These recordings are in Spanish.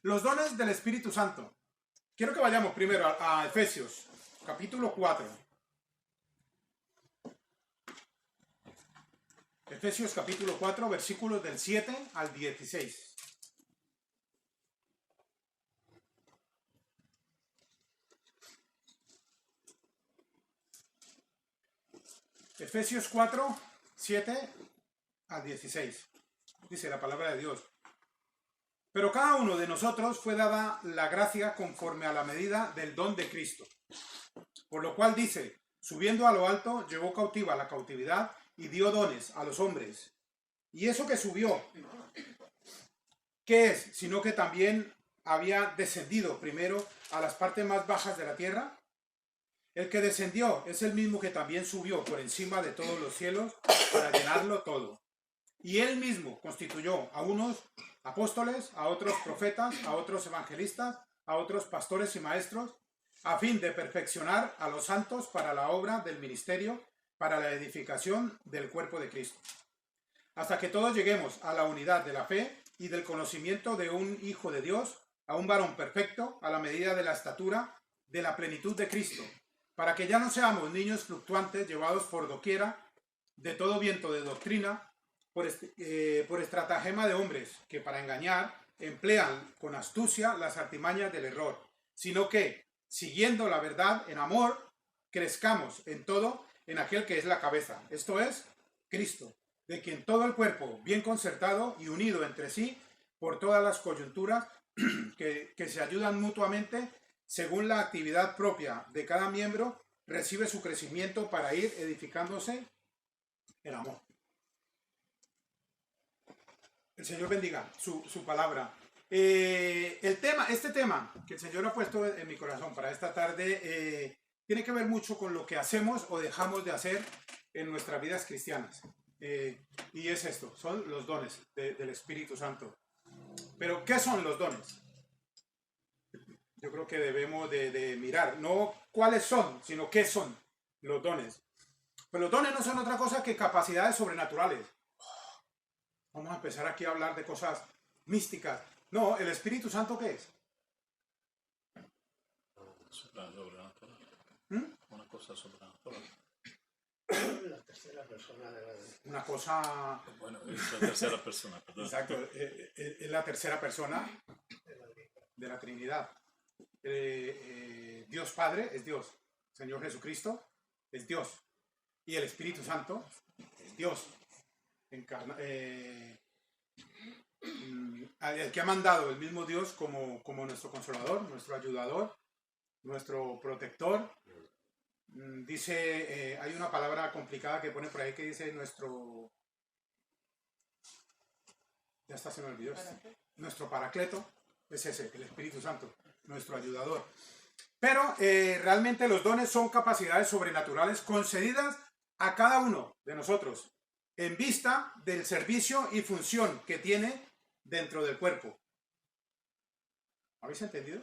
Los dones del Espíritu Santo. Quiero que vayamos primero a Efesios, capítulo 4. Efesios capítulo 4, versículos del 7 al 16. Efesios 4, 7 al 16. Dice la palabra de Dios. Pero cada uno de nosotros fue dada la gracia conforme a la medida del don de Cristo. Por lo cual dice, subiendo a lo alto, llevó cautiva la cautividad y dio dones a los hombres. Y eso que subió, ¿qué es? Sino que también había descendido primero a las partes más bajas de la tierra. El que descendió es el mismo que también subió por encima de todos los cielos para llenarlo todo. Y él mismo constituyó a unos apóstoles, a otros profetas, a otros evangelistas, a otros pastores y maestros, a fin de perfeccionar a los santos para la obra del ministerio, para la edificación del cuerpo de Cristo. Hasta que todos lleguemos a la unidad de la fe y del conocimiento de un Hijo de Dios, a un varón perfecto, a la medida de la estatura de la plenitud de Cristo, para que ya no seamos niños fluctuantes llevados por doquiera de todo viento de doctrina, por estratagema de hombres que para engañar emplean con astucia las artimañas del error, sino que, siguiendo la verdad en amor, crezcamos en todo en aquel que es la cabeza, esto es, Cristo, de quien todo el cuerpo, bien concertado y unido entre sí por todas las coyunturas que se ayudan mutuamente, según la actividad propia de cada miembro, recibe su crecimiento para ir edificándose en amor. El Señor bendiga su palabra. Este tema que el Señor ha puesto en mi corazón para esta tarde tiene que ver mucho con lo que hacemos o dejamos de hacer en nuestras vidas cristianas. Y es esto, son los dones del Espíritu Santo. Pero, ¿qué son los dones? Yo creo que debemos de mirar, no cuáles son, sino qué son los dones. Pero los dones no son otra cosa que capacidades sobrenaturales. Vamos a empezar aquí a hablar de cosas místicas. No, ¿el Espíritu Santo qué es? Sobrenatural. Una cosa sobrenatural. La tercera persona de la... Una cosa... Bueno, es la tercera persona, perdón. Exacto, es la tercera persona de la Trinidad. Dios Padre es Dios. Señor Jesucristo es Dios. Y el Espíritu Santo es Dios. El que ha mandado el mismo Dios como nuestro consolador, nuestro ayudador, nuestro protector. Dice, hay una palabra complicada que pone por ahí que dice nuestro... Ya está, se me olvidó. Nuestro paracleto es ese, el Espíritu Santo, nuestro ayudador. Pero realmente los dones son capacidades sobrenaturales concedidas a cada uno de nosotros en vista del servicio y función que tiene dentro del cuerpo. ¿Habéis entendido?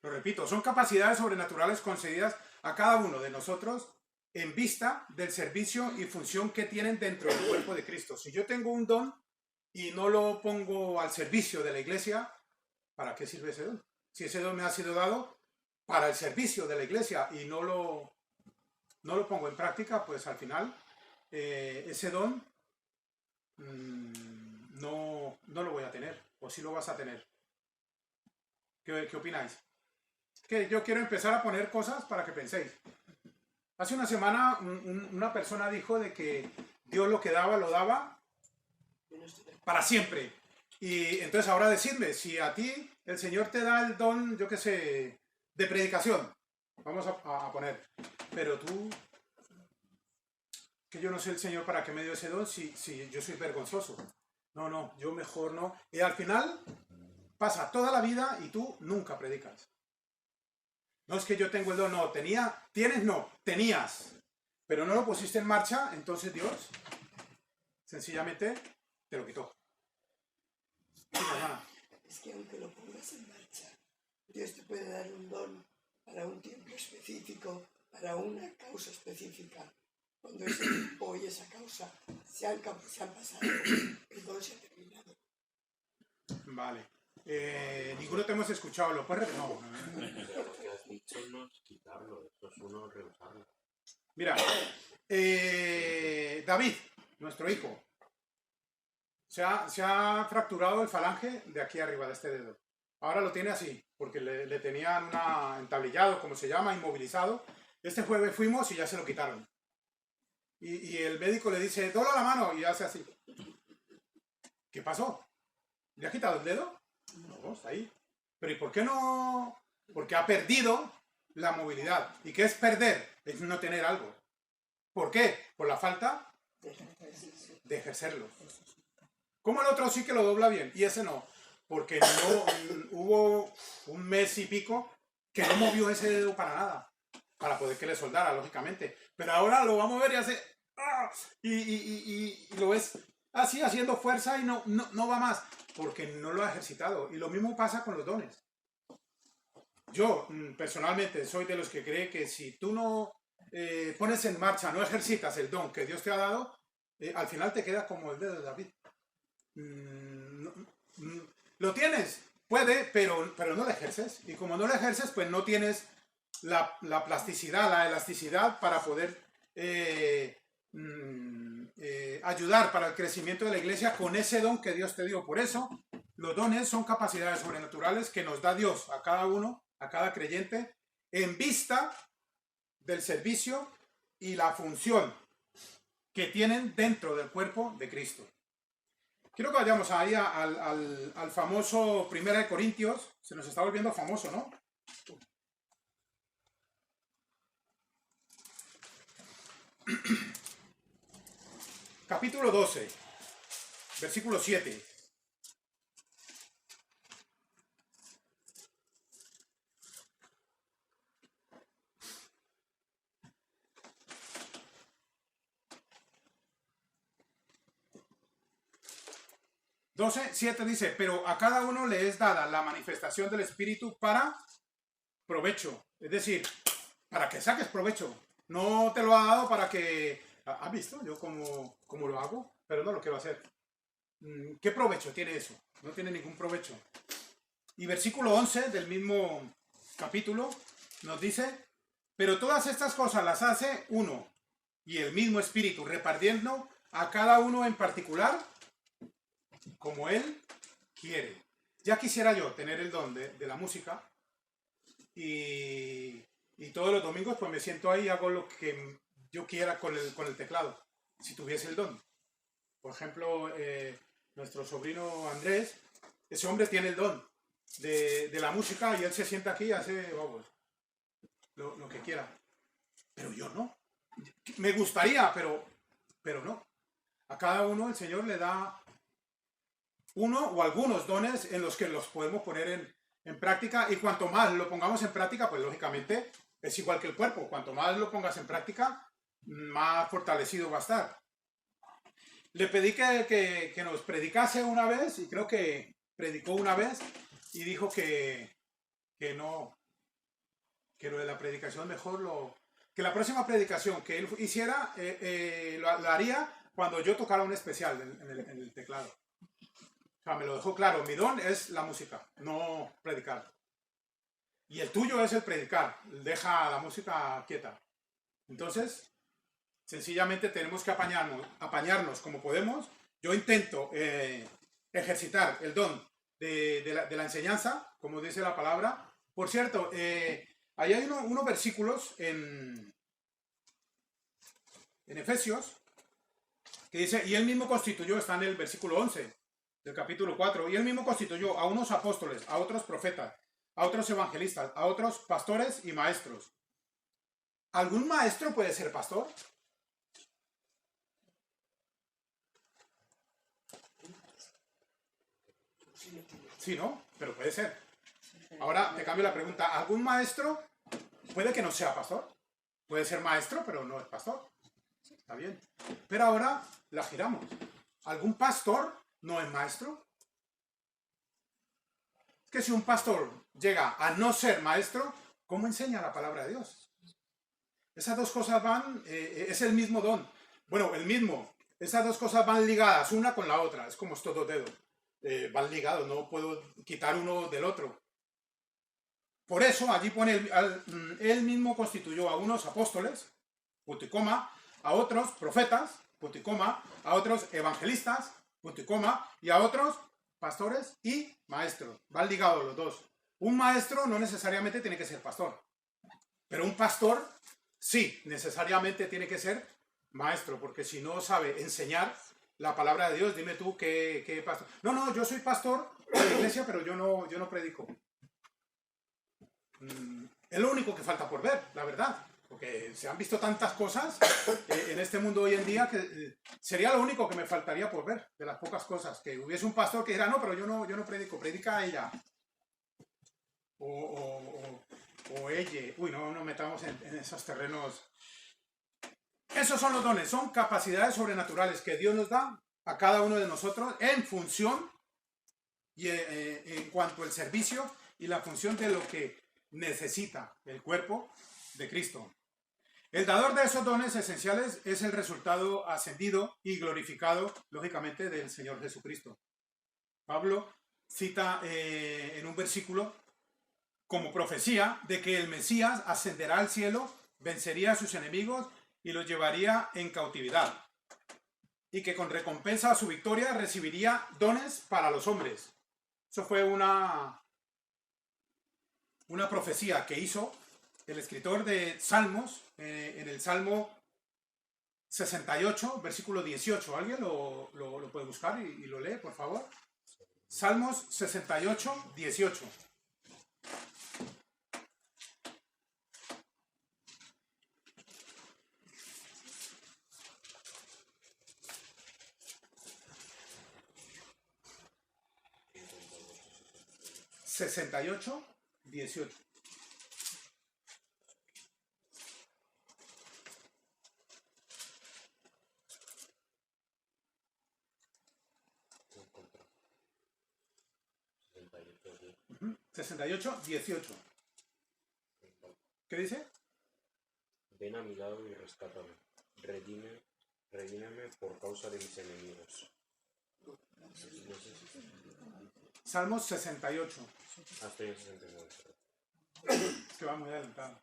Lo repito, son capacidades sobrenaturales concedidas a cada uno de nosotros en vista del servicio y función que tienen dentro del cuerpo de Cristo. Si yo tengo un don y no lo pongo al servicio de la iglesia, ¿para qué sirve ese don? Si ese don me ha sido dado para el servicio de la iglesia y no lo pongo en práctica, pues al final ese don no lo voy a tener, o sí lo vas a tener. ¿Qué opináis? Que yo quiero empezar a poner cosas para que penséis. Hace una semana una persona dijo de que Dios lo que daba, lo daba para siempre. Y entonces ahora decidme, si a ti el Señor te da el don, yo qué sé, de predicación, vamos a poner, pero tú, que yo no sé el Señor para qué me dio ese don si yo soy vergonzoso. No, yo mejor no. Y al final pasa toda la vida y tú nunca predicas. No es que yo tengo el don, no, tenías, pero no lo pusiste en marcha, entonces Dios sencillamente te lo quitó. Sí, hermana. Es que aunque lo pongas en marcha, Dios te puede dar un don para un tiempo específico, para una causa específica. Cuando ese tiempo y esa causa se han pasado, el don se ha terminado. Vale. Ninguno te hemos escuchado, ¿lo puedes repetir? No. Lo que has dicho no es quitarlo, eso es uno rehusarlo. Mira, David, nuestro hijo, se ha fracturado el falange de aquí arriba, de este dedo. Ahora lo tiene así, porque le tenían entablillado, como se llama, inmovilizado. Este jueves fuimos y ya se lo quitaron. Y el médico le dice, dobla la mano, y hace así. ¿Qué pasó? ¿Le ha quitado el dedo? No, está ahí. Pero ¿y por qué no? Porque ha perdido la movilidad. ¿Y qué es perder? Es no tener algo. ¿Por qué? Por la falta de ejercerlo. Como el otro sí que lo dobla bien, y ese no. Porque no hubo un mes y pico que no movió ese dedo para nada. Para poder que le soldara, lógicamente. Pero ahora lo va a mover y hace... ¡ah! Y lo ves así, haciendo fuerza y no va más. Porque no lo ha ejercitado. Y lo mismo pasa con los dones. Yo, personalmente, soy de los que cree que si tú no pones en marcha, no ejercitas el don que Dios te ha dado, al final te queda como el dedo de David. Lo tienes, puede, pero no lo ejerces. Y como no lo ejerces, pues no tienes la plasticidad, la elasticidad para poder ayudar para el crecimiento de la iglesia con ese don que Dios te dio. Por eso, los dones son capacidades sobrenaturales que nos da Dios a cada uno, a cada creyente, en vista del servicio y la función que tienen dentro del cuerpo de Cristo. Quiero que vayamos ahí al famoso 1 Corintios. Se nos está volviendo famoso, ¿no? Capítulo 12, versículo 7. Doce, 7 dice, pero a cada uno le es dada la manifestación del Espíritu para provecho. Es decir, para que saques provecho. No te lo ha dado para que... ¿Has visto yo cómo lo hago? Pero no lo quiero hacer. ¿Qué provecho tiene eso? No tiene ningún provecho. Y versículo 11 del mismo capítulo nos dice, pero todas estas cosas las hace uno y el mismo Espíritu, repartiendo a cada uno en particular como Él quiere. Ya quisiera yo tener el don de la música y todos los domingos pues me siento ahí y hago lo que yo quiera con el teclado, si tuviese el don. Por ejemplo, nuestro sobrino Andrés, ese hombre tiene el don de la música y él se sienta aquí y hace lo que quiera. Pero yo no. Me gustaría, pero no. A cada uno el Señor le da uno o algunos dones en los que los podemos poner en práctica, y cuanto más lo pongamos en práctica, pues lógicamente es igual que el cuerpo. Cuanto más lo pongas en práctica, más fortalecido va a estar. Le pedí que nos predicase una vez, y creo que predicó una vez, y dijo que no, que lo de la predicación mejor que la próxima predicación que él hiciera, la haría cuando yo tocara un especial en el teclado. O sea, me lo dejó claro, mi don es la música, no predicar. Y el tuyo es el predicar, deja la música quieta. Entonces, sencillamente tenemos que apañarnos como podemos. Yo intento ejercitar el don de la enseñanza, como dice la palabra. Por cierto, ahí hay unos versículos en Efesios que dice, y él mismo constituyó, está en el versículo 11 del capítulo 4, y él mismo constituyó a unos apóstoles, a otros profetas, a otros evangelistas, a otros pastores y maestros. ¿Algún maestro puede ser pastor? Sí, ¿no? Pero puede ser. Ahora te cambio la pregunta. ¿Algún maestro puede que no sea pastor? Puede ser maestro, pero no es pastor. Está bien. Pero ahora la giramos. ¿Algún pastor no es maestro? Es que si un pastor llega a no ser maestro, ¿cómo enseña la palabra de Dios? Esas dos cosas van, es el mismo don. Bueno, el mismo. Esas dos cosas van ligadas una con la otra. Es como estos dos dedos. van ligados, no puedo quitar uno del otro. Por eso allí pone, él mismo constituyó a unos apóstoles, punto y coma, a otros profetas, punto y coma, a otros evangelistas, punto y coma, y a otros pastores y maestros. Van ligados los dos. Un maestro no necesariamente tiene que ser pastor, pero un pastor sí, necesariamente tiene que ser maestro, porque si no sabe enseñar la palabra de Dios, dime tú qué pastor. No, yo soy pastor de la iglesia, pero yo no predico. Es lo único que falta por ver, la verdad, porque se han visto tantas cosas en este mundo hoy en día que sería lo único que me faltaría por ver, de las pocas cosas, que hubiese un pastor que dijera, no, pero yo no predico, predica ella. O ella. Uy, no nos metamos en esos terrenos. Esos son los dones, son capacidades sobrenaturales que Dios nos da a cada uno de nosotros en función y en cuanto al servicio y la función de lo que necesita el cuerpo de Cristo. El dador de esos dones esenciales es el resultado ascendido y glorificado, lógicamente, del Señor Jesucristo. Pablo cita en un versículo como profecía de que el Mesías ascenderá al cielo, vencería a sus enemigos y los llevaría en cautividad, y que con recompensa a su victoria recibiría dones para los hombres. Eso fue una profecía que hizo el escritor de Salmos en el Salmo 68, versículo 18. ¿Alguien lo puede buscar y lo lee, por favor? Salmos 68, 18. (68, 18). Ujú. 68, 18. ¿Qué dice? Ven a mi lado y rescátame. Redímeme por causa de mis enemigos. Salmos 68. Hasta el 69. Que va muy adelantado.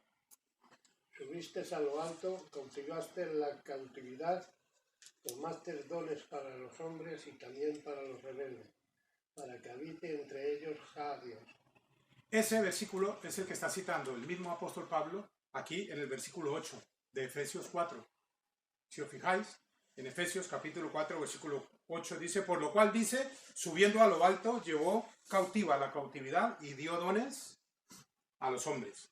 Subiste a lo alto, cautivaste la cautividad, tomaste dones para los hombres y también para los rebeldes, para que habite entre ellos Dios. Ese versículo es el que está citando el mismo apóstol Pablo aquí en el versículo 8 de Efesios 4. Si os fijáis, en Efesios capítulo 4, versículo 8 dice, por lo cual dice, subiendo a lo alto, llevó cautiva la cautividad y dio dones a los hombres.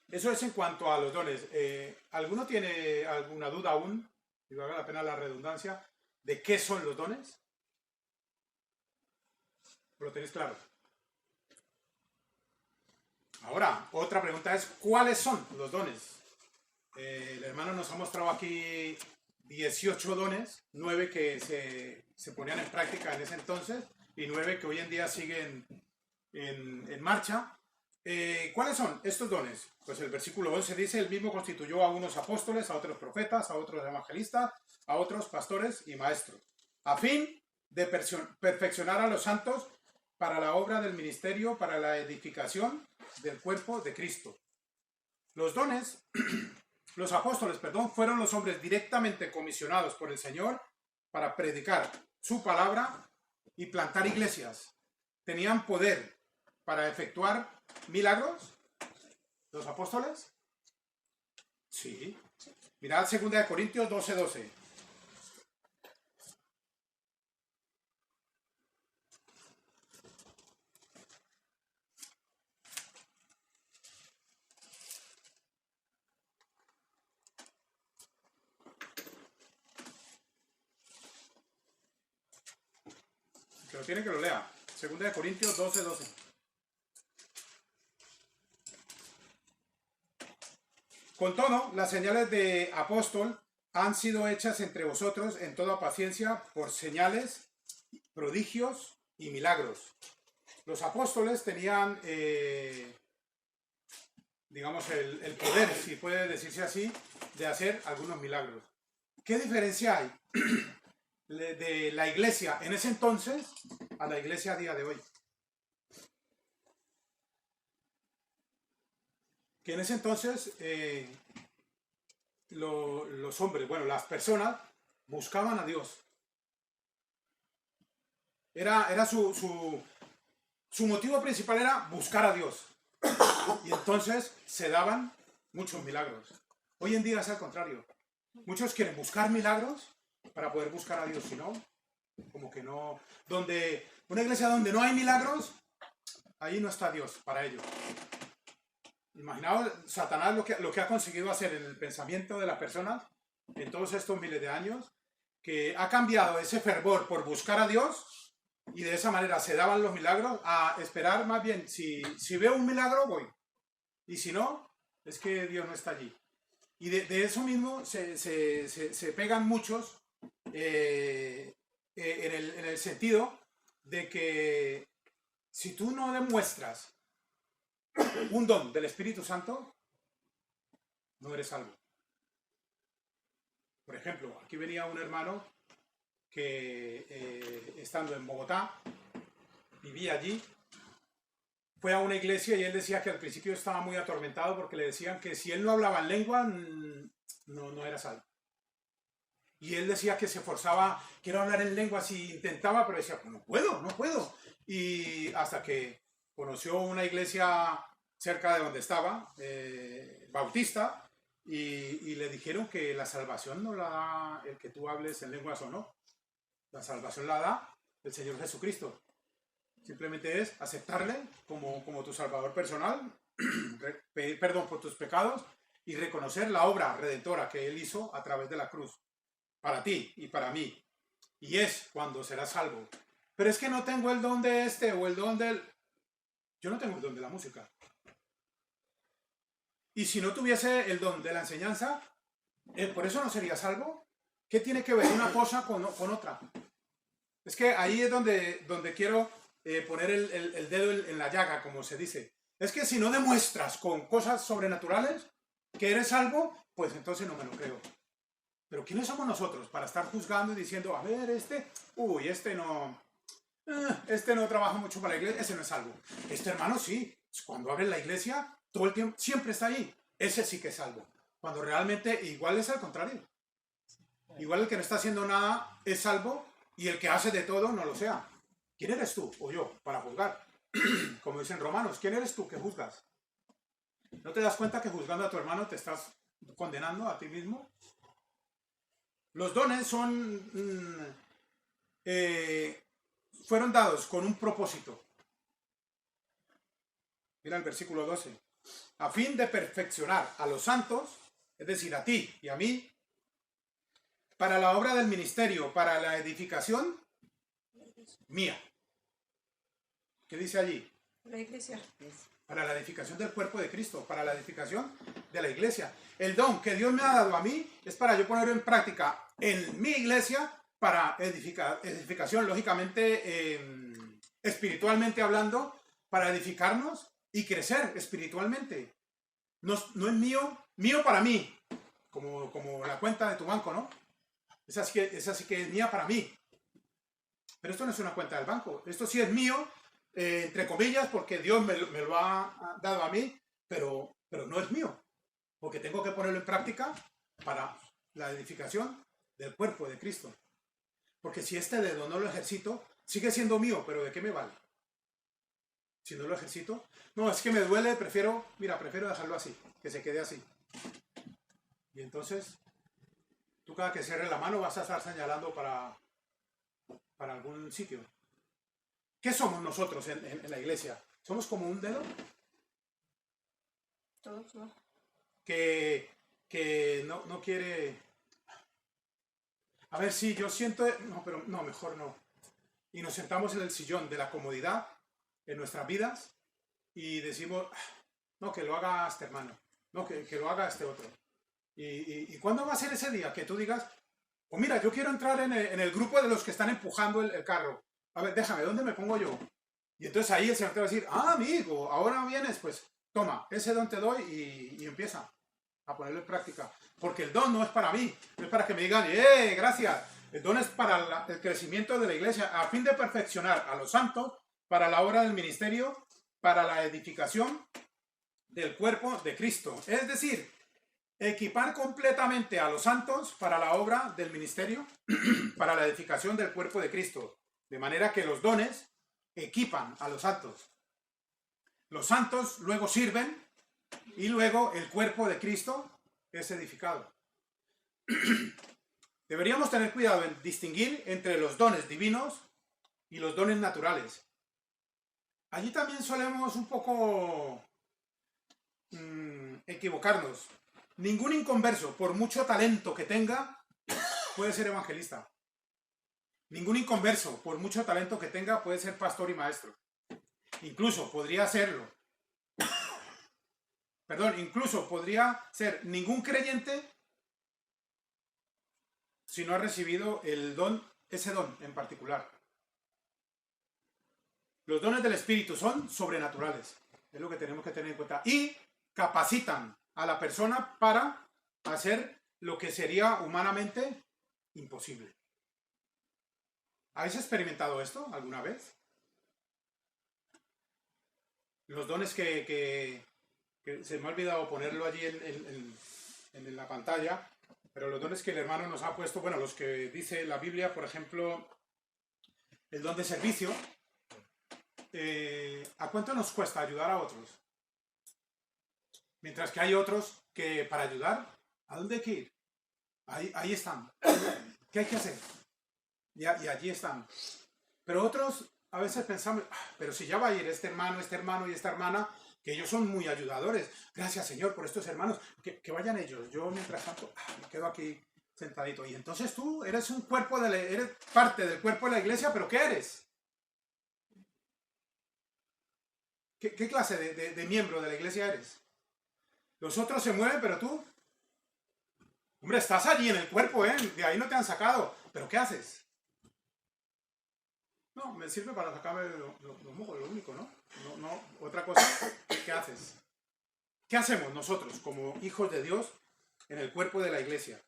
Eso es en cuanto a los dones. ¿Alguno tiene alguna duda aún, y valga la pena la redundancia, de qué son los dones? ¿Lo tenéis claro? Ahora, otra pregunta es, ¿cuáles son los dones? El hermano nos ha mostrado aquí 18 dones, 9 que se ponían en práctica en ese entonces y 9 que hoy en día siguen en marcha. ¿Cuáles son estos dones? Pues el versículo 11 dice, el mismo constituyó a unos apóstoles, a otros profetas, a otros evangelistas, a otros pastores y maestros, a fin de perfeccionar a los santos para la obra del ministerio, para la edificación del cuerpo de Cristo. Los dones, los apóstoles, fueron los hombres directamente comisionados por el Señor para predicar su palabra y plantar iglesias. Tenían poder para efectuar milagros. ¿Los apóstoles? Sí. Mirad 2 Corintios 12:12. Que lo tiene, que lo lea. 2 Corintios 12:12. Con todo, las señales de apóstol han sido hechas entre vosotros en toda paciencia por señales, prodigios y milagros. Los apóstoles tenían, digamos, el poder, si puede decirse así, de hacer algunos milagros. ¿Qué diferencia hay de la iglesia en ese entonces a la iglesia a día de hoy. Que en ese entonces los hombres, bueno, las personas buscaban a Dios. Era su motivo principal era buscar a Dios. Y entonces se daban muchos milagros. Hoy en día es al contrario. Muchos quieren buscar milagros para poder buscar a Dios. Si no, como que no. Una iglesia donde no hay milagros, ahí no está Dios para ellos. Imaginaos Satanás lo que ha conseguido hacer en el pensamiento de las personas en todos estos miles de años, que ha cambiado ese fervor por buscar a Dios y de esa manera se daban los milagros a esperar más bien, si veo un milagro voy y si no, es que Dios no está allí. Y de eso mismo se pegan muchos en el sentido de que si tú no demuestras un don del Espíritu Santo, no eres salvo. Por ejemplo, aquí venía un hermano que estando en Bogotá, vivía allí, fue a una iglesia y él decía que al principio estaba muy atormentado porque le decían que si él no hablaba en lengua, no era salvo. Y él decía que se forzaba, quiero hablar en lengua, si intentaba, pero decía, pues no puedo. Y hasta que conoció una iglesia cerca de donde estaba, bautista, y le dijeron que la salvación no la da el que tú hables en lenguas o no. La salvación la da el Señor Jesucristo. Simplemente es aceptarle como tu salvador personal, pedir perdón por tus pecados y reconocer la obra redentora que Él hizo a través de la cruz, para ti y para mí. Y es cuando serás salvo. Pero es que no tengo el don de este o el don del... Yo no tengo el don de la música. Y si no tuviese el don de la enseñanza, ¿por eso no sería salvo? ¿Qué tiene que ver una cosa con otra? Es que ahí es donde quiero poner el dedo en la llaga, como se dice. Es que si no demuestras con cosas sobrenaturales que eres salvo, pues entonces no me lo creo. Pero ¿quiénes somos nosotros para estar juzgando y diciendo, a ver, este no trabaja mucho para la iglesia, ese no es salvo? Este hermano sí, cuando abre la iglesia, todo el tiempo, siempre está ahí. Ese sí que es salvo. Cuando realmente igual es al contrario. Igual el que no está haciendo nada es salvo y el que hace de todo no lo sea. ¿Quién eres tú o yo para juzgar? Como dicen Romanos, ¿quién eres tú que juzgas? ¿No te das cuenta que juzgando a tu hermano te estás condenando a ti mismo? Los dones fueron dados con un propósito. Mira el versículo 12. A fin de perfeccionar a los santos, es decir, a ti y a mí, para la obra del ministerio, para la edificación mía. ¿Qué dice allí? La iglesia. Para la edificación del cuerpo de Cristo, para la edificación de la iglesia. El don que Dios me ha dado a mí es para yo ponerlo en práctica en mi iglesia para edificación, lógicamente, espiritualmente hablando, para edificarnos y crecer espiritualmente. No es mío para mí, como la cuenta de tu banco, ¿no? Esa sí que es mía para mí. Pero esto no es una cuenta del banco. Esto sí es mío, entre comillas, porque Dios me lo ha dado a mí, pero no es mío. Porque tengo que ponerlo en práctica para la edificación del cuerpo de Cristo. Porque si este dedo no lo ejercito, sigue siendo mío, pero ¿de qué me vale? Si no lo ejercito, no, es que me duele, prefiero dejarlo así, que se quede así. Y entonces, tú cada que cierres la mano vas a estar señalando para algún sitio. ¿Qué somos nosotros en la iglesia? ¿Somos como un dedo? Todos no. Que no quiere... A ver, sí, yo siento... No, pero no, mejor no. Y nos sentamos en el sillón de la comodidad en nuestras vidas y decimos, no, que lo haga este hermano, no, que lo haga este otro. ¿Y cuándo va a ser ese día que tú digas, oh, mira, yo quiero entrar en el grupo de los que están empujando el carro? A ver, déjame, ¿dónde me pongo yo? Y entonces ahí el Señor te va a decir, amigo, ahora vienes, pues toma, ese don te doy y empieza a ponerlo en práctica. Porque el don no es para mí, no es para que me digan, gracias, El don es para el crecimiento de la iglesia, a fin de perfeccionar a los santos para la obra del ministerio, para la edificación del cuerpo de Cristo. Es decir, equipar completamente a los santos para la obra del ministerio, para la edificación del cuerpo de Cristo. De manera que los dones equipan a los santos. Los santos luego sirven y luego el cuerpo de Cristo es edificado. Deberíamos tener cuidado en distinguir entre los dones divinos y los dones naturales. Allí también solemos un poco equivocarnos. Ningún inconverso, por mucho talento que tenga, puede ser evangelista. Ningún inconverso, por mucho talento que tenga, puede ser pastor y maestro. Incluso podría serlo. Perdón, incluso podría ser ningún creyente si no ha recibido el don, ese don en particular. Los dones del Espíritu son sobrenaturales. Es lo que tenemos que tener en cuenta. Y capacitan a la persona para hacer lo que sería humanamente imposible. ¿Habéis experimentado esto alguna vez? Los dones que se me ha olvidado ponerlo allí en la pantalla, pero los dones que el hermano nos ha puesto, bueno, los que dice la Biblia, por ejemplo, el don de servicio. ¿A cuánto nos cuesta ayudar a otros? Mientras que hay otros que para ayudar, ¿a dónde hay que ir? Ahí están. ¿Qué hay que hacer? Y allí están. Pero otros a veces pensamos, pero si ya va a ir este hermano y esta hermana, que ellos son muy ayudadores. Gracias, Señor, por estos hermanos. Que vayan ellos. Yo, mientras tanto, me quedo aquí sentadito. Y entonces tú eres eres parte del cuerpo de la iglesia, ¿pero qué eres? ¿Qué clase de miembro de la iglesia eres? Los otros se mueven, pero tú... Hombre, estás allí en el cuerpo, ¿eh? De ahí no te han sacado. ¿Pero qué haces? No, me sirve para sacarme los mojos, lo único, ¿no? No, otra cosa, ¿qué haces? ¿Qué hacemos nosotros como hijos de Dios en el cuerpo de la iglesia?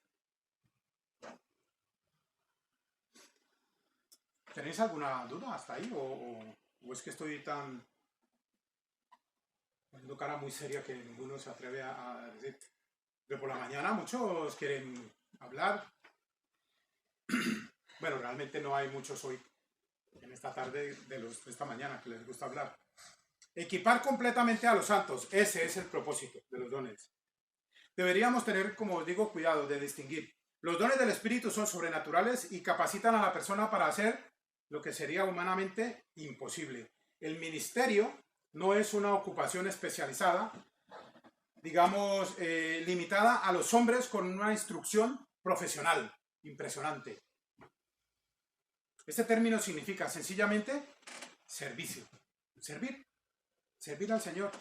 ¿Tenéis alguna duda hasta ahí? ¿O es que estoy tan... poniendo cara muy seria que ninguno se atreve a decir? Pero por la mañana muchos quieren hablar. Bueno, realmente no hay muchos hoy, en esta tarde de esta mañana, que les gusta hablar. Equipar completamente a los santos, ese es el propósito de los dones. Deberíamos tener, como os digo, cuidado de distinguir. Los dones del Espíritu son sobrenaturales y capacitan a la persona para hacer lo que sería humanamente imposible. El ministerio no es una ocupación especializada, digamos, limitada a los hombres con una instrucción profesional impresionante. Este término significa sencillamente servicio, servir al Señor.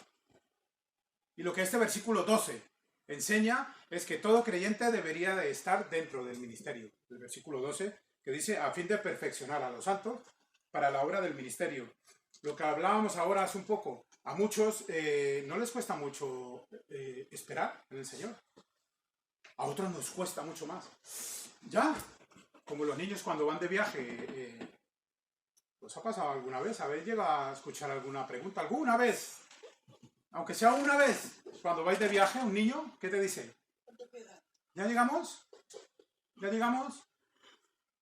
Y lo que este versículo 12 enseña es que todo creyente debería de estar dentro del ministerio. El versículo 12 que dice, a fin de perfeccionar a los santos para la obra del ministerio. Lo que hablábamos ahora hace un poco, a muchos no les cuesta mucho esperar en el Señor. A otros nos cuesta mucho más. Ya, como los niños cuando van de viaje, ¿os ha pasado alguna vez? ¿Habéis llegado a escuchar alguna pregunta? ¿Alguna vez? Aunque sea una vez, cuando vais de viaje, un niño, ¿qué te dice? ¿Ya llegamos? ¿Ya llegamos?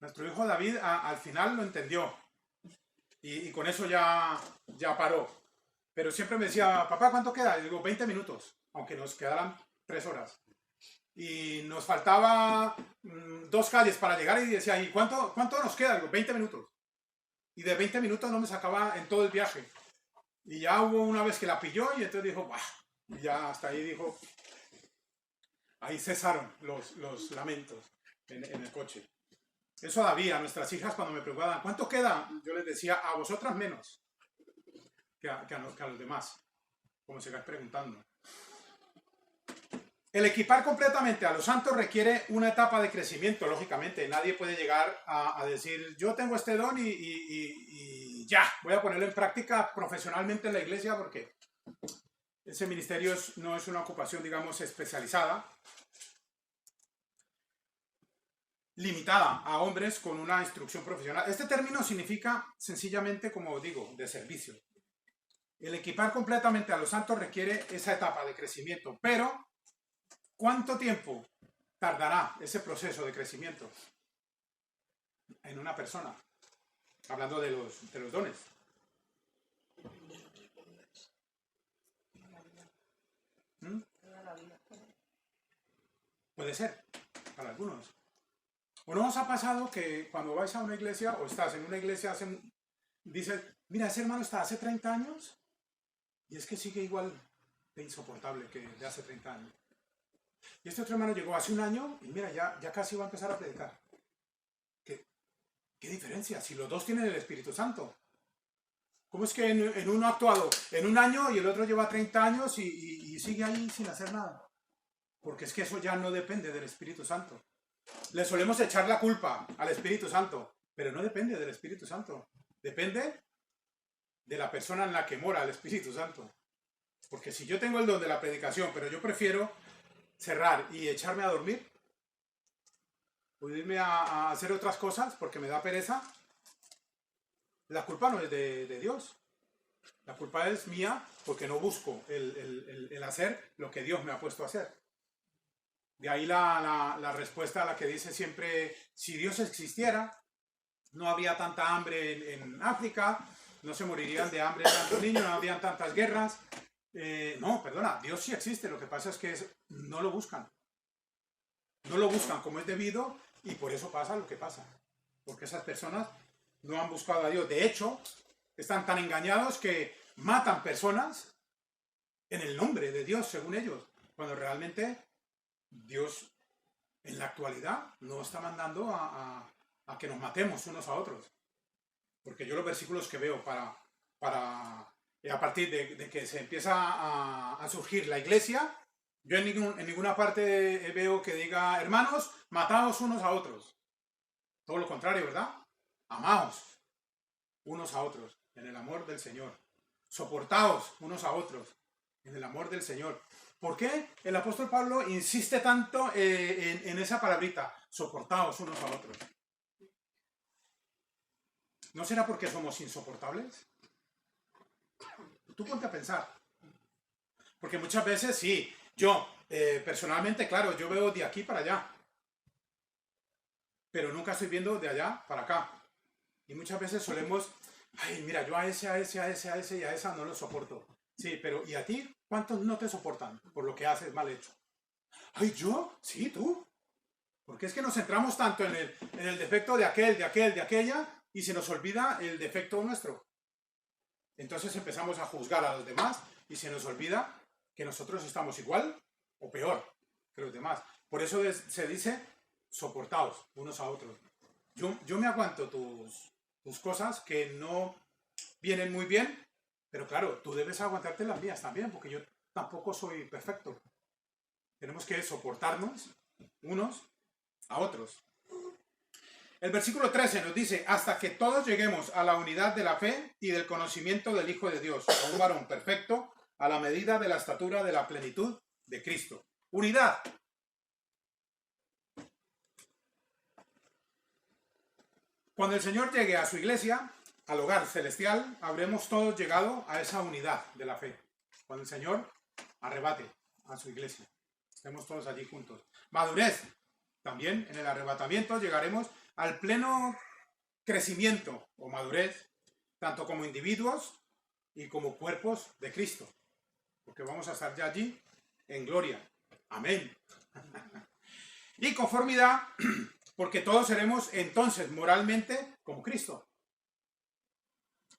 Nuestro hijo David al final lo entendió. Y con eso ya paró. Pero siempre me decía, papá, ¿cuánto queda? Y digo, 20 minutos, aunque nos quedaran 3 horas. Y nos faltaba 2 calles para llegar y decía, ¿y cuánto nos queda? Digo, 20 minutos. Y de 20 minutos no me sacaba en todo el viaje. Y ya hubo una vez que la pilló y entonces dijo, ¡bah! Y ya hasta ahí dijo, ahí cesaron los lamentos en el coche. Eso a David, a nuestras hijas, cuando me preguntaban, ¿cuánto queda? Yo les decía, a vosotras menos que a los demás, como se vais preguntando. El equipar completamente a los santos requiere una etapa de crecimiento, lógicamente. Nadie puede llegar a decir, yo tengo este don y ya, voy a ponerlo en práctica profesionalmente en la iglesia, porque ese ministerio no es una ocupación, digamos, especializada. limitada a hombres con una instrucción profesional. Este término significa sencillamente, como digo, de servicio. El equipar completamente a los santos requiere esa etapa de crecimiento, pero ¿cuánto tiempo tardará ese proceso de crecimiento en una persona? Hablando de los dones. ¿Mm? Puede ser, para algunos. ¿O no os ha pasado que cuando vais a una iglesia o estás en una iglesia, dices, mira, ese hermano está hace 30 años y es que sigue igual de insoportable que de hace 30 años? Y este otro hermano llegó hace un año y mira, ya casi va a empezar a predicar. ¿Qué diferencia? Si los dos tienen el Espíritu Santo. ¿Cómo es que en uno ha actuado en un año y el otro lleva 30 años y sigue ahí sin hacer nada? Porque es que eso ya no depende del Espíritu Santo. Le solemos echar la culpa al Espíritu Santo, pero no depende del Espíritu Santo. Depende de la persona en la que mora el Espíritu Santo. Porque si yo tengo el don de la predicación, pero yo prefiero cerrar y echarme a dormir, o irme a hacer otras cosas porque me da pereza, la culpa no es de Dios. La culpa es mía porque no busco el hacer lo que Dios me ha puesto a hacer. De ahí la respuesta a la que dice siempre, si Dios existiera, no habría tanta hambre en África, no se morirían de hambre tantos niños, no habrían tantas guerras. No, perdona, Dios sí existe, lo que pasa es que no lo buscan. No lo buscan como es debido y por eso pasa lo que pasa. Porque esas personas no han buscado a Dios. De hecho, están tan engañados que matan personas en el nombre de Dios, según ellos, cuando realmente Dios en la actualidad no está mandando a que nos matemos unos a otros. Porque yo los versículos que veo a partir de que se empieza a surgir la iglesia, yo en ninguna parte veo que diga, hermanos, mataos unos a otros. Todo lo contrario, ¿verdad? Amaos unos a otros en el amor del Señor. Soportaos unos a otros en el amor del Señor. ¿Por qué el apóstol Pablo insiste tanto en esa palabrita? Soportaos unos a otros. ¿No será porque somos insoportables? Tú ponte a pensar. Porque muchas veces sí, yo personalmente, claro, yo veo de aquí para allá. Pero nunca estoy viendo de allá para acá. Y muchas veces solemos, ay, mira, yo a ese y a esa no lo soporto. Sí, pero ¿y a ti? ¿Cuántos no te soportan por lo que haces mal hecho? Ay, ¿yo? Sí, tú. Porque es que nos centramos tanto en el defecto de aquel, de aquella, y se nos olvida el defecto nuestro. Entonces empezamos a juzgar a los demás y se nos olvida que nosotros estamos igual o peor que los demás. Por eso se dice, soportaos unos a otros. Yo me aguanto tus cosas que no vienen muy bien, pero claro, tú debes aguantarte las mías también, porque yo tampoco soy perfecto. Tenemos que soportarnos unos a otros. El versículo 13 nos dice, hasta que todos lleguemos a la unidad de la fe y del conocimiento del Hijo de Dios, a un varón perfecto, a la medida de la estatura de la plenitud de Cristo. Unidad. Cuando el Señor llegue a su iglesia, al hogar celestial, habremos todos llegado a esa unidad de la fe. Cuando el Señor arrebate a su iglesia, estemos todos allí juntos. Madurez. También en el arrebatamiento llegaremos al pleno crecimiento o madurez, tanto como individuos y como cuerpos de Cristo. Porque vamos a estar ya allí en gloria. Amén. Y conformidad, porque todos seremos entonces moralmente como Cristo.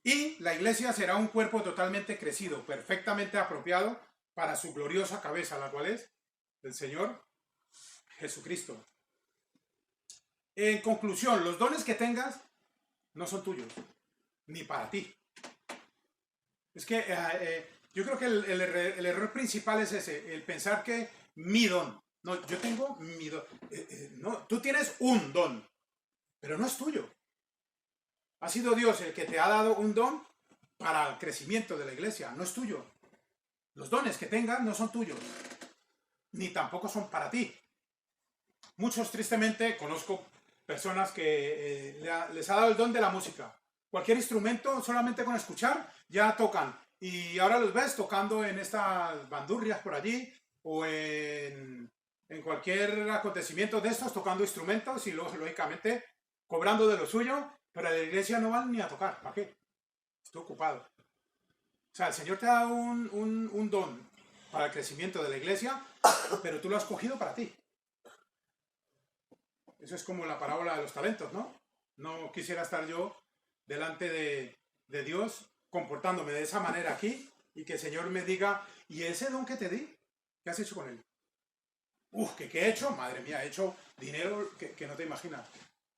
Y la iglesia será un cuerpo totalmente crecido, perfectamente apropiado para su gloriosa cabeza, la cual es el Señor Jesucristo. En conclusión, los dones que tengas no son tuyos, ni para ti. Es que yo creo que el error principal es ese, el pensar que mi don. No, yo tengo mi don. No, tú tienes un don, pero no es tuyo. Ha sido Dios el que te ha dado un don para el crecimiento de la iglesia, no es tuyo. Los dones que tengas no son tuyos, ni tampoco son para ti. Muchos, tristemente, conozco personas que les ha dado el don de la música. Cualquier instrumento, solamente con escuchar, ya tocan. Y ahora los ves tocando en estas bandurrias por allí, o en cualquier acontecimiento de estos, tocando instrumentos y luego, lógicamente, cobrando de lo suyo, pero a la iglesia no van ni a tocar. ¿Para qué? Estoy ocupado. O sea, el Señor te ha dado un don para el crecimiento de la iglesia, pero tú lo has cogido para ti. Eso es como la parábola de los talentos, ¿no? No quisiera estar yo delante de Dios comportándome de esa manera aquí y que el Señor me diga, ¿y ese don que te di? ¿Qué has hecho con él? ¿Qué he hecho? Madre mía, he hecho dinero que no te imaginas.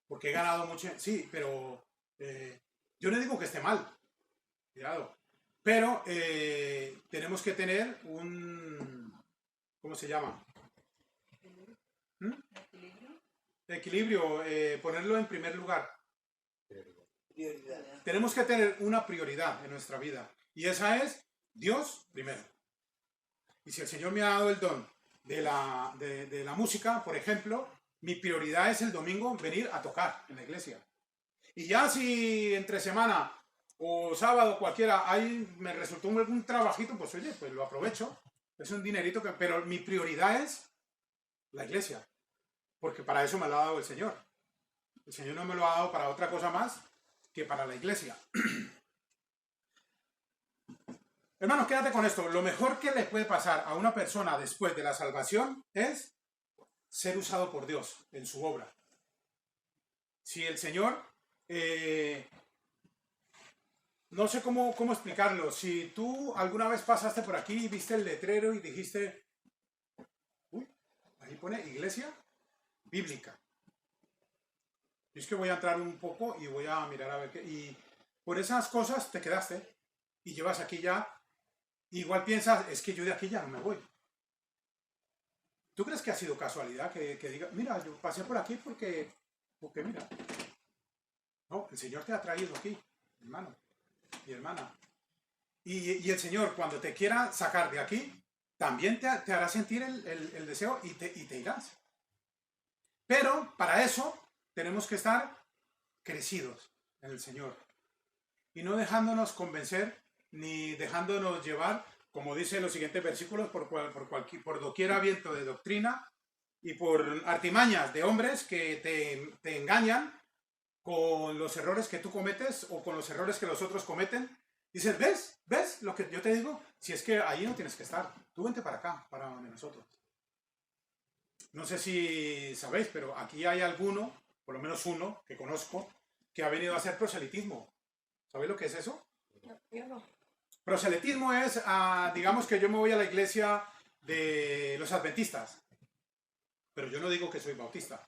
Porque he ganado mucho. Sí, pero yo no digo que esté mal. Cuidado. Pero tenemos que tener un... ¿Cómo se llama? Equilibrio, ponerlo en primer lugar. Prioridad. Tenemos que tener una prioridad en nuestra vida. Y esa es Dios primero. Y si el Señor me ha dado el don de la música, por ejemplo, mi prioridad es el domingo venir a tocar en la iglesia. Y ya si entre semana o sábado cualquiera ahí me resultó algún trabajito, pues oye, pues lo aprovecho. Es un dinerito, pero mi prioridad es la iglesia. Porque para eso me lo ha dado el Señor. El Señor no me lo ha dado para otra cosa más que para la iglesia. Hermanos, quédate con esto. Lo mejor que le puede pasar a una persona después de la salvación es ser usado por Dios en su obra. Si el Señor... no sé cómo explicarlo. Si tú alguna vez pasaste por aquí y viste el letrero y dijiste... Uy, ahí pone iglesia bíblica. Y es que voy a entrar un poco y voy a mirar a ver qué... Y por esas cosas te quedaste y llevas aquí ya... Igual piensas, es que yo de aquí ya no me voy. ¿Tú crees que ha sido casualidad que diga, mira, yo pasé por aquí porque mira? No, el Señor te ha traído aquí, hermano y hermana. Y el Señor, cuando te quiera sacar de aquí, también te hará sentir el deseo y te irás. Pero para eso tenemos que estar crecidos en el Señor. Y no dejándonos convencer, ni dejándonos llevar, como dice en los siguientes versículos, por doquiera viento de doctrina y por artimañas de hombres que te engañan con los errores que tú cometes o con los errores que los otros cometen. Dices, ¿ves lo que yo te digo? Si es que ahí no tienes que estar. Tú vente para acá, para donde nosotros. No sé si sabéis, pero aquí hay alguno, por lo menos uno, que conozco, que ha venido a hacer proselitismo. ¿Sabéis lo que es eso? No, yo no. Proselitismo es, digamos que yo me voy a la iglesia de los adventistas, pero yo no digo que soy bautista,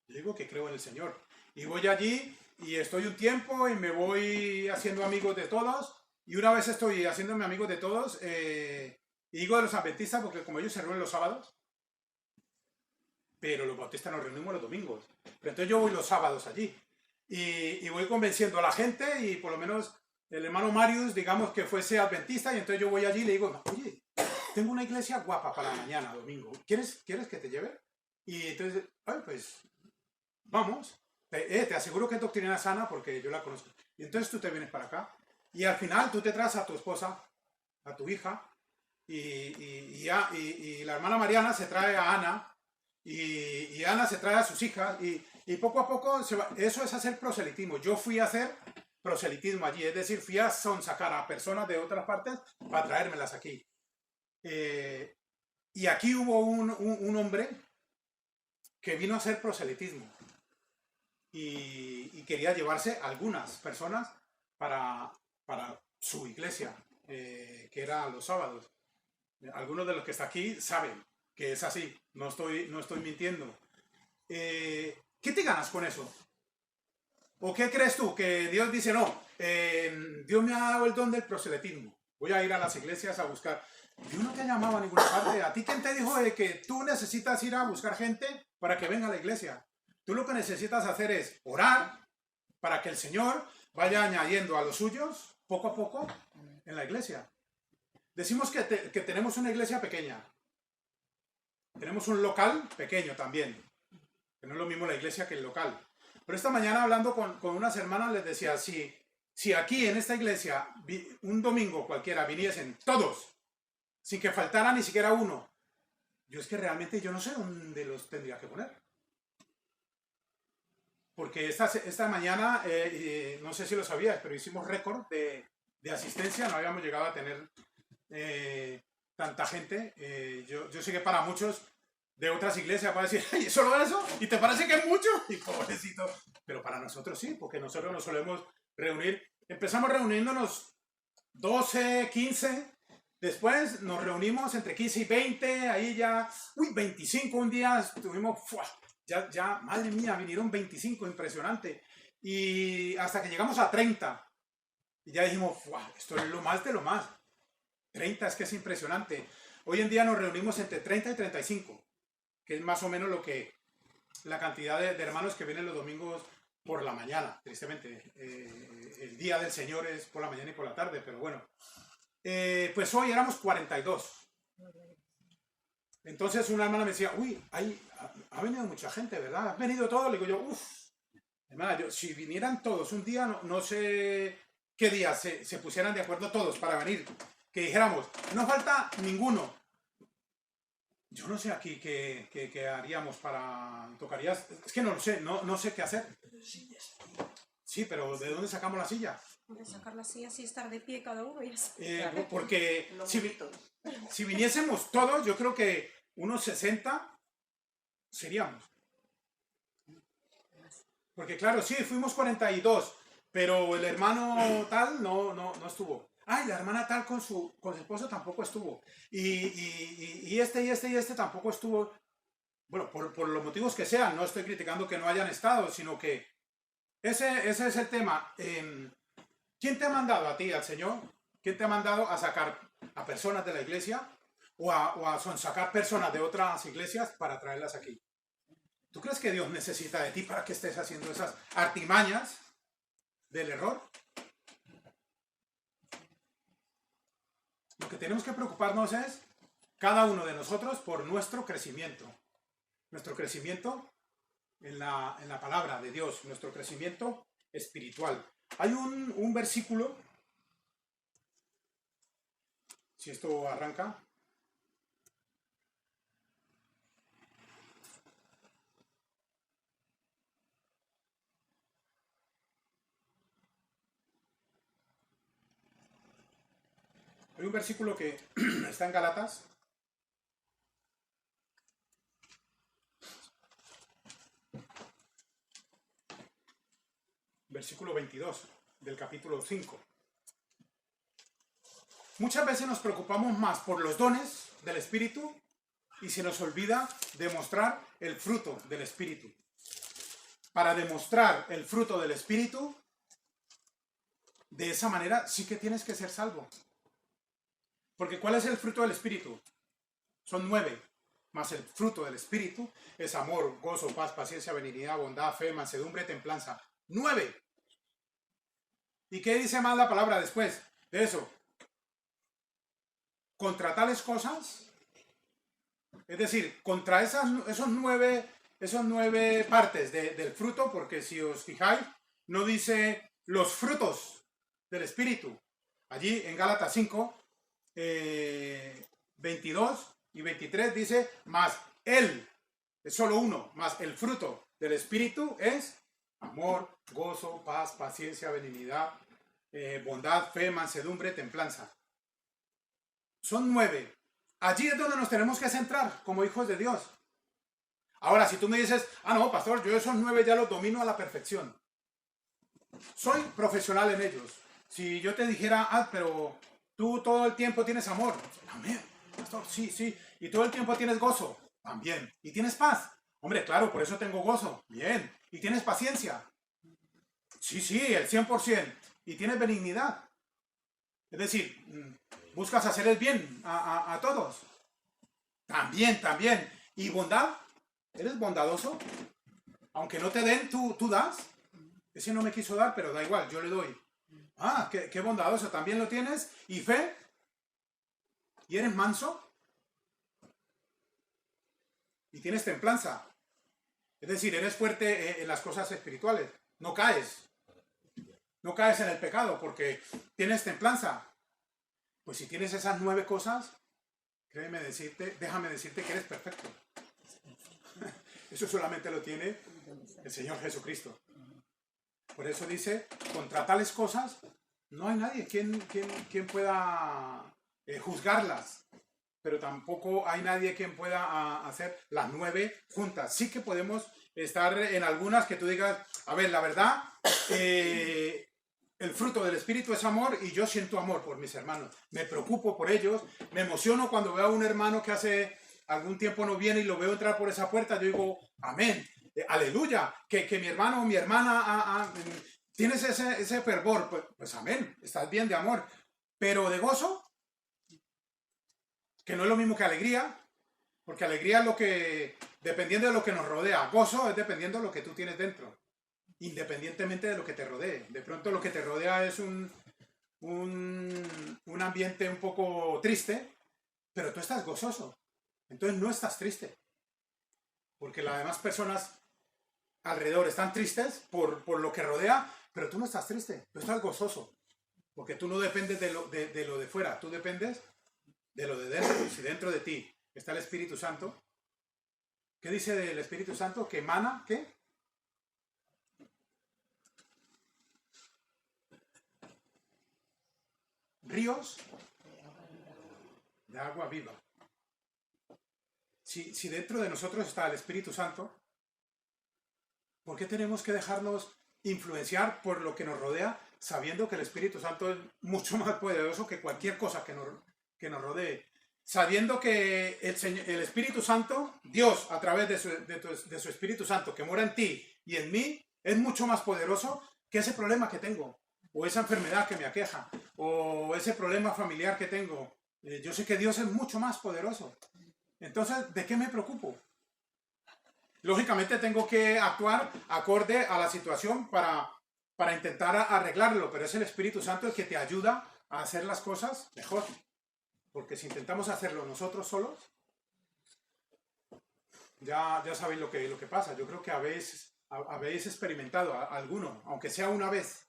yo digo que creo en el Señor. Y voy allí y estoy un tiempo y me voy haciendo amigos de todos, y una vez estoy haciéndome amigos de todos, y digo de los adventistas porque como ellos se reúnen los sábados, pero los bautistas nos reunimos los domingos, pero entonces yo voy los sábados allí, y voy convenciendo a la gente, y por lo menos... El hermano Marius, digamos que fuese adventista, y entonces yo voy allí y le digo, oye, tengo una iglesia guapa para mañana, domingo. ¿Quieres que te lleve? Y entonces, pues, vamos. Te aseguro que es doctrina sana porque yo la conozco. Y entonces tú te vienes para acá. Y al final tú te traes a tu esposa, a tu hija, y la hermana Mariana se trae a Ana, y Ana se trae a sus hijas, y poco a poco, eso es hacer proselitismo. Yo fui a hacer... proselitismo allí, es decir, fui a sonsacar a personas de otras partes para traérmelas aquí. Y aquí hubo un hombre que vino a hacer proselitismo y quería llevarse a algunas personas para su iglesia, que era los sábados. Algunos de los que están aquí saben que es así, no estoy mintiendo. ¿Qué te ganas con eso? ¿O qué crees tú? Que Dios dice, no, Dios me ha dado el don del proselitismo. Voy a ir a las iglesias a buscar. Dios no te ha llamado a ninguna parte. ¿A ti quién te dijo de que tú necesitas ir a buscar gente para que venga a la iglesia? Tú lo que necesitas hacer es orar para que el Señor vaya añadiendo a los suyos, poco a poco, en la iglesia. Decimos que tenemos una iglesia pequeña. Tenemos un local pequeño también. Que no es lo mismo la iglesia que el local. Pero esta mañana hablando con unas hermanas les decía, si aquí en esta iglesia un domingo cualquiera viniesen todos, sin que faltara ni siquiera uno, yo es que realmente yo no sé dónde los tendría que poner. Porque esta mañana, no sé si lo sabías, pero hicimos récord de asistencia, no habíamos llegado a tener tanta gente. Yo sé que para muchos de otras iglesias va a decir, ¡ay, solo eso! ¿Y te parece que es mucho? Y pobrecito. Pero para nosotros sí, porque nosotros nos solemos reunir. Empezamos reuniéndonos 12, 15. Después nos reunimos entre 15 y 20. Ahí ya, 25 un día estuvimos, ¡fua! Ya, madre mía, vinieron 25, impresionante. Y hasta que llegamos a 30. Y ya dijimos, ¡fua! Esto es lo más de lo más. 30 es que es impresionante. Hoy en día nos reunimos entre 30 y 35, que es más o menos la cantidad de hermanos que vienen los domingos por la mañana, tristemente. El día del Señor es por la mañana y por la tarde, pero bueno. Pues hoy éramos 42. Entonces una hermana me decía, uy, ha venido mucha gente, ¿verdad? ¿Has venido todos? Le digo yo, uff, hermana, si vinieran todos un día, no sé qué día se pusieran de acuerdo todos para venir. Que dijéramos, no falta ninguno. Yo no sé aquí qué haríamos tocarías, es que no lo sé, no sé qué hacer. Sí, pero ¿de dónde sacamos la silla? De sacar la silla así, estar de pie cada uno y ya. Porque si viniésemos todos, yo creo que unos 60 seríamos. Porque claro, sí, fuimos 42, pero el hermano tal no estuvo. Ay, la hermana tal con su esposo tampoco estuvo. Y este tampoco estuvo. Bueno, por los motivos que sean, no estoy criticando que no hayan estado, sino que ese es el tema. ¿Quién te ha mandado a ti, al Señor? ¿Quién te ha mandado a sacar a personas de la iglesia o a sacar personas de otras iglesias para traerlas aquí? ¿Tú crees que Dios necesita de ti para que estés haciendo esas artimañas del error? Lo que tenemos que preocuparnos es cada uno de nosotros por nuestro crecimiento. Nuestro crecimiento en la palabra de Dios, nuestro crecimiento espiritual. Hay un versículo, si esto arranca. Hay un versículo que está en Gálatas. Versículo 22 del capítulo 5. Muchas veces nos preocupamos más por los dones del Espíritu y se nos olvida demostrar el fruto del Espíritu. Para demostrar el fruto del Espíritu, de esa manera sí que tienes que ser salvo. Porque ¿cuál es el fruto del Espíritu? Son 9. Más el fruto del Espíritu es amor, gozo, paz, paciencia, benignidad, bondad, fe, mansedumbre, templanza. 9. ¿Y qué dice más la palabra después de eso? Contra tales cosas, es decir, contra esos nueve partes del fruto, porque si os fijáis, no dice los frutos del Espíritu. Allí en Gálatas 5, 22 y 23 dice, más él, es solo uno, más el fruto del Espíritu es amor, gozo, paz, paciencia, benignidad, bondad, fe, mansedumbre, templanza. Son 9. Allí es donde nos tenemos que centrar como hijos de Dios. Ahora, si tú me dices, no, pastor, yo esos 9 ya los domino a la perfección. Soy profesional en ellos. Si yo te dijera, pero tú todo el tiempo tienes amor. Amén, pastor, sí. Y todo el tiempo tienes gozo. También. ¿Y tienes paz? Hombre, claro, por eso tengo gozo. Bien. ¿Y tienes paciencia? Sí, el 100%. ¿Y tienes benignidad? Es decir, buscas hacer el bien a todos. También. ¿Y bondad? ¿Eres bondadoso? Aunque no te den, tú das. Ese no me quiso dar, pero da igual, yo le doy. Qué bondadoso, también lo tienes. ¿Y fe? ¿Y eres manso? ¿Y tienes templanza? Es decir, eres fuerte en las cosas espirituales. No caes. No caes en el pecado porque tienes templanza. Pues si tienes esas 9 cosas, déjame decirte que eres perfecto. Eso solamente lo tiene el Señor Jesucristo. Por eso dice, contra tales cosas no hay nadie quien pueda juzgarlas. Pero tampoco hay nadie quien pueda hacer las 9 juntas. Sí que podemos estar en algunas que tú digas, a ver, la verdad, el fruto del Espíritu es amor y yo siento amor por mis hermanos. Me preocupo por ellos, me emociono cuando veo a un hermano que hace algún tiempo no viene y lo veo entrar por esa puerta. Yo digo, amén, aleluya, que mi hermano o mi hermana tienes ese fervor. Pues amén, estás bien de amor. Pero de gozo, que no es lo mismo que alegría, porque alegría es lo que, dependiendo de lo que nos rodea. Gozo es dependiendo de lo que tú tienes dentro, independientemente de lo que te rodee. De pronto lo que te rodea es un ambiente un poco triste, pero tú estás gozoso. Entonces no estás triste, porque las demás personas alrededor están tristes por lo que rodea, pero tú no estás triste, tú estás gozoso, porque tú no dependes de lo de fuera, tú dependes de lo de dentro. Si dentro de ti está el Espíritu Santo, ¿qué dice del Espíritu Santo? Que emana, ¿qué? Ríos de agua viva. Si dentro de nosotros está el Espíritu Santo, ¿por qué tenemos que dejarnos influenciar por lo que nos rodea, sabiendo que el Espíritu Santo es mucho más poderoso que cualquier cosa que nos rodee? Sabiendo que el Espíritu Santo, Dios, a través de su Espíritu Santo, que mora en ti y en mí, es mucho más poderoso que ese problema que tengo, o esa enfermedad que me aqueja, o ese problema familiar que tengo. Yo sé que Dios es mucho más poderoso. Entonces, ¿de qué me preocupo? Lógicamente tengo que actuar acorde a la situación para intentar arreglarlo, pero es el Espíritu Santo el que te ayuda a hacer las cosas mejor. Porque si intentamos hacerlo nosotros solos, ya sabéis lo que pasa. Yo creo que habéis experimentado alguno, aunque sea una vez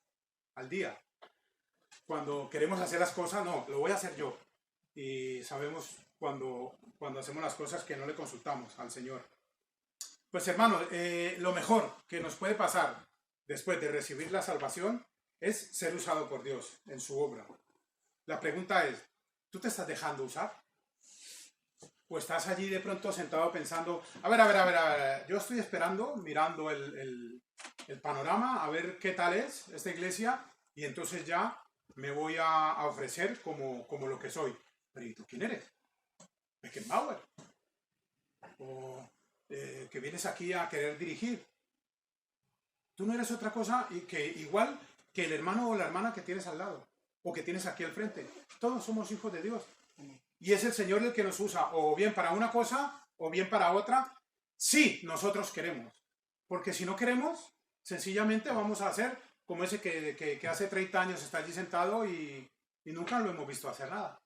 al día. Cuando queremos hacer las cosas, no, lo voy a hacer yo. Y sabemos cuando hacemos las cosas que no le consultamos al Señor. Pues hermanos, lo mejor que nos puede pasar después de recibir la salvación es ser usado por Dios en su obra. La pregunta es, ¿tú te estás dejando usar? ¿O estás allí de pronto sentado pensando, a ver, yo estoy esperando, mirando el panorama, a ver qué tal es esta iglesia, y entonces ya me voy a ofrecer como lo que soy? Pero ¿y tú quién eres? Beckenbauer. O que vienes aquí a querer dirigir. Tú no eres otra cosa igual que el hermano o la hermana que tienes al lado, o que tienes aquí al frente. Todos somos hijos de Dios. Y es el Señor el que nos usa, o bien para una cosa, o bien para otra, si nosotros queremos. Porque si no queremos, sencillamente vamos a hacer como ese que hace 30 años está allí sentado y nunca lo hemos visto hacer nada.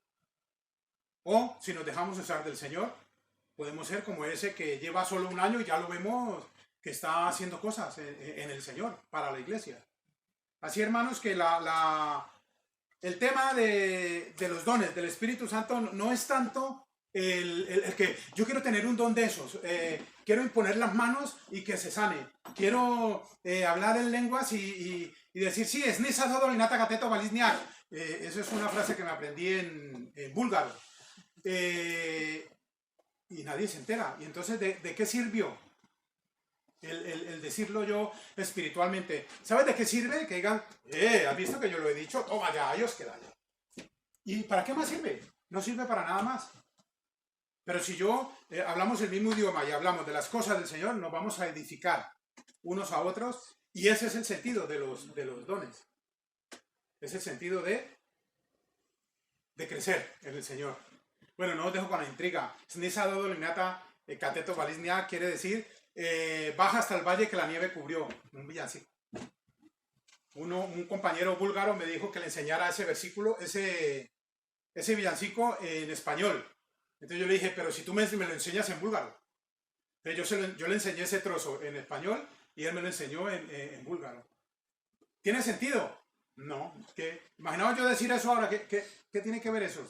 O si nos dejamos usar del Señor, podemos ser como ese que lleva solo un año y ya lo vemos que está haciendo cosas en el Señor, para la iglesia. Así, hermanos, que el tema de los dones del Espíritu Santo no es tanto el que yo quiero tener un don de esos, quiero imponer las manos y que se sane, quiero hablar en lenguas y decir, sí, es nisa dodo linata cateto balisniak. Eso es una frase que me aprendí en búlgaro. Y nadie se entera. Y entonces, ¿de qué sirvió el decirlo yo espiritualmente? ¿Sabes de qué sirve? Que digan, ¿has visto que yo lo he dicho? Toma ya, ahí os queda ya. ¿Y para qué más sirve? No sirve para nada más. Pero si hablamos el mismo idioma y hablamos de las cosas del Señor, nos vamos a edificar unos a otros, y ese es el sentido de los dones. Es el sentido de crecer en el Señor. Bueno, no os dejo con la intriga. Snisa dodo linata cateto balisnia quiere decir baja hasta el valle que la nieve cubrió. Un villancico. Un compañero búlgaro me dijo que le enseñara ese versículo, ese villancico en español. Entonces yo le dije, pero si tú me lo enseñas en búlgaro. Yo le enseñé ese trozo en español y él me lo enseñó en búlgaro. ¿Tiene sentido? No. Imaginaos yo decir eso ahora, ¿qué tiene que ver eso?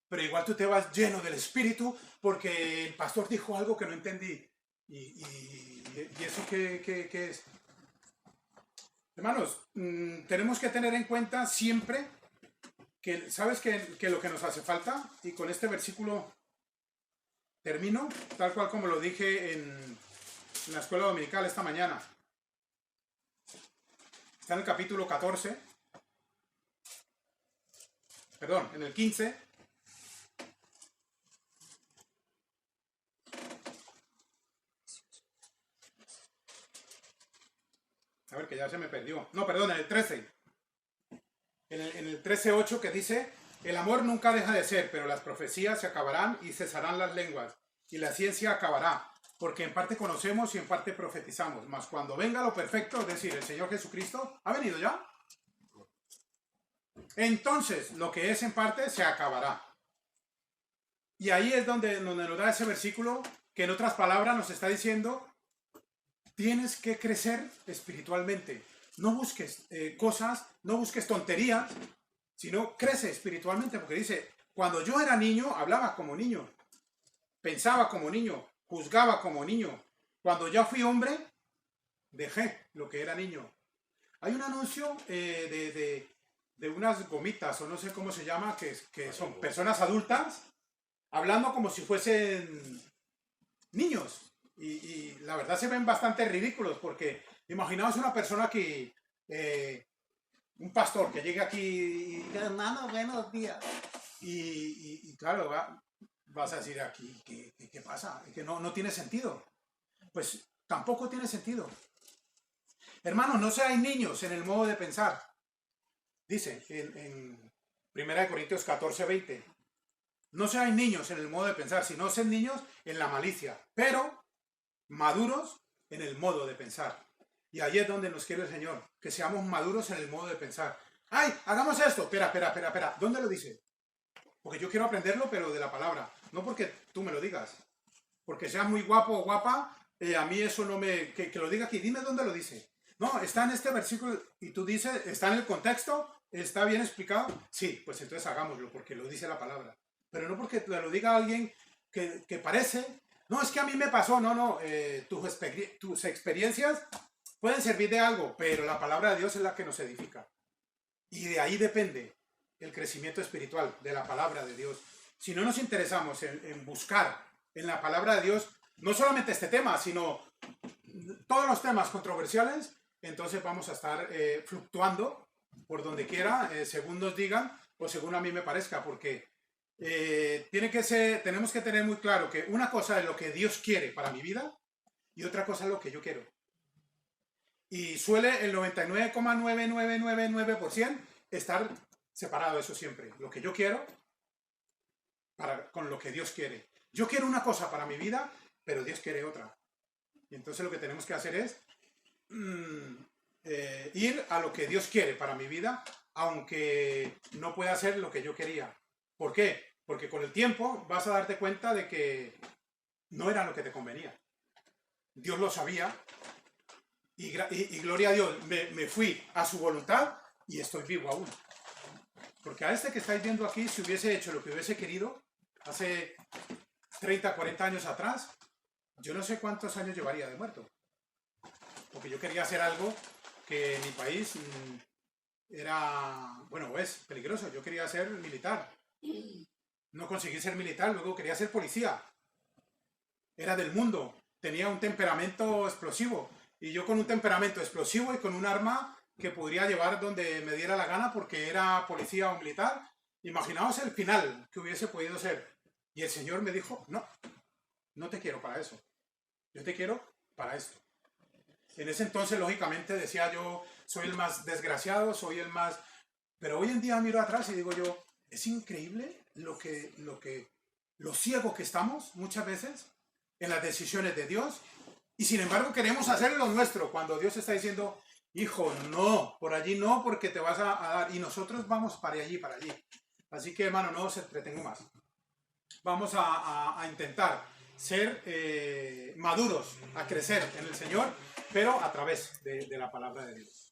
Pero igual tú te vas lleno del Espíritu porque el pastor dijo algo que no entendí. ¿Y eso qué es? Hermanos, tenemos que tener en cuenta siempre que, ¿sabes que lo que nos hace falta? Y con este versículo termino, tal cual como lo dije en la escuela dominical esta mañana. Está en el capítulo 14. Perdón, en el 15. A ver, que ya se me perdió. No, perdón, en el 13. En el 13:8 que dice: el amor nunca deja de ser, pero las profecías se acabarán y cesarán las lenguas, y la ciencia acabará, porque en parte conocemos y en parte profetizamos. Mas cuando venga lo perfecto, es decir, el Señor Jesucristo, ¿ha venido ya? Entonces, lo que es en parte se acabará. Y ahí es donde nos da ese versículo que en otras palabras nos está diciendo: tienes que crecer espiritualmente. No busques cosas, no busques tonterías, sino crece espiritualmente, porque dice, cuando yo era niño, hablaba como niño, pensaba como niño, juzgaba como niño. Cuando ya fui hombre, dejé lo que era niño. Hay un anuncio de unas gomitas, o no sé cómo se llama, que son personas adultas, hablando como si fuesen niños. Y la verdad se ven bastante ridículos, porque imaginaos una persona que, un pastor que llegue aquí y hermano, buenos días. Y claro, vas a decir aquí, ¿qué pasa? Que no tiene sentido. Pues tampoco tiene sentido. Hermanos, no seáis niños en el modo de pensar. Dice en 1 Corintios 14:20. No seáis niños en el modo de pensar, sino sed niños en la malicia, pero maduros en el modo de pensar. Y ahí es donde nos quiere el Señor, que seamos maduros en el modo de pensar. ¡Ay, hagamos esto! Espera. ¿Dónde lo dice? Porque yo quiero aprenderlo, pero de la palabra. No porque tú me lo digas. Porque seas muy guapo o guapa, a mí eso no me... Que lo diga aquí, dime dónde lo dice. No, está en este versículo y tú dices, ¿está en el contexto? ¿Está bien explicado? Sí, pues entonces hagámoslo, porque lo dice la palabra. Pero no porque lo diga alguien que parece... No, es que a mí me pasó, no. Tus experiencias pueden servir de algo, pero la palabra de Dios es la que nos edifica. Y de ahí depende el crecimiento espiritual, de la palabra de Dios. Si no nos interesamos en buscar en la palabra de Dios, no solamente este tema, sino todos los temas controversiales, entonces vamos a estar fluctuando por donde quiera, según nos digan o según a mí me parezca, porque tenemos que tener muy claro que una cosa es lo que Dios quiere para mi vida y otra cosa es lo que yo quiero. Y suele el 99,9999% estar separado eso siempre. Lo que yo quiero con lo que Dios quiere. Yo quiero una cosa para mi vida, pero Dios quiere otra. Y entonces lo que tenemos que hacer es ir a lo que Dios quiere para mi vida, aunque no pueda ser lo que yo quería. ¿Por qué? Porque con el tiempo vas a darte cuenta de que no era lo que te convenía. Dios lo sabía y gloria a Dios, me fui a su voluntad y estoy vivo aún. Porque a este que estáis viendo aquí, si hubiese hecho lo que hubiese querido hace 30, 40 años atrás, yo no sé cuántos años llevaría de muerto. Porque yo quería hacer algo que en mi país era, bueno, es peligroso. Yo quería ser militar. No conseguí ser militar, luego quería ser policía. Era del mundo. Tenía un temperamento explosivo. Y yo con un temperamento explosivo y con un arma que podría llevar donde me diera la gana porque era policía o militar. Imaginaos el final que hubiese podido ser. Y el Señor me dijo, no te quiero para eso. Yo te quiero para esto. En ese entonces, lógicamente, decía yo, soy el más desgraciado, soy el más... Pero hoy en día miro atrás y digo yo, es increíble lo ciego que estamos muchas veces en las decisiones de Dios. Y sin embargo queremos hacer lo nuestro cuando Dios está diciendo, hijo, no, por allí no, porque te vas a dar. Y nosotros vamos para allí, Así que, hermano, no os entretengo más. Vamos a intentar ser maduros, a crecer en el Señor, pero a través de la palabra de Dios.